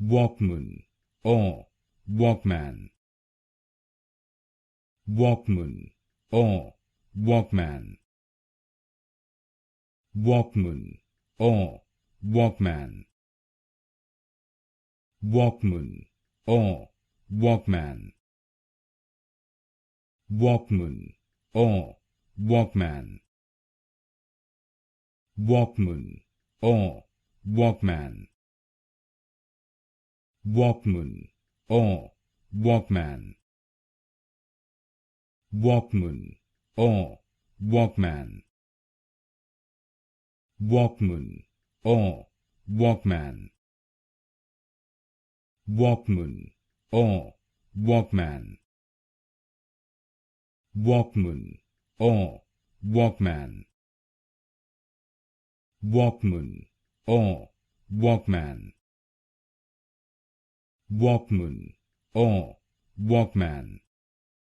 Walkman or Walkman. Walkman or Walkman. Walkman or Walkman. Walkman or Walkman. Walkman or Walkman. Walkman or Walkman. Walkman or Walkman. Walkman or Walkman. Walkman or Walkman. Walkman or Walkman. Walkman or Walkman. Walkman or Walkman. Walkman or Walkman.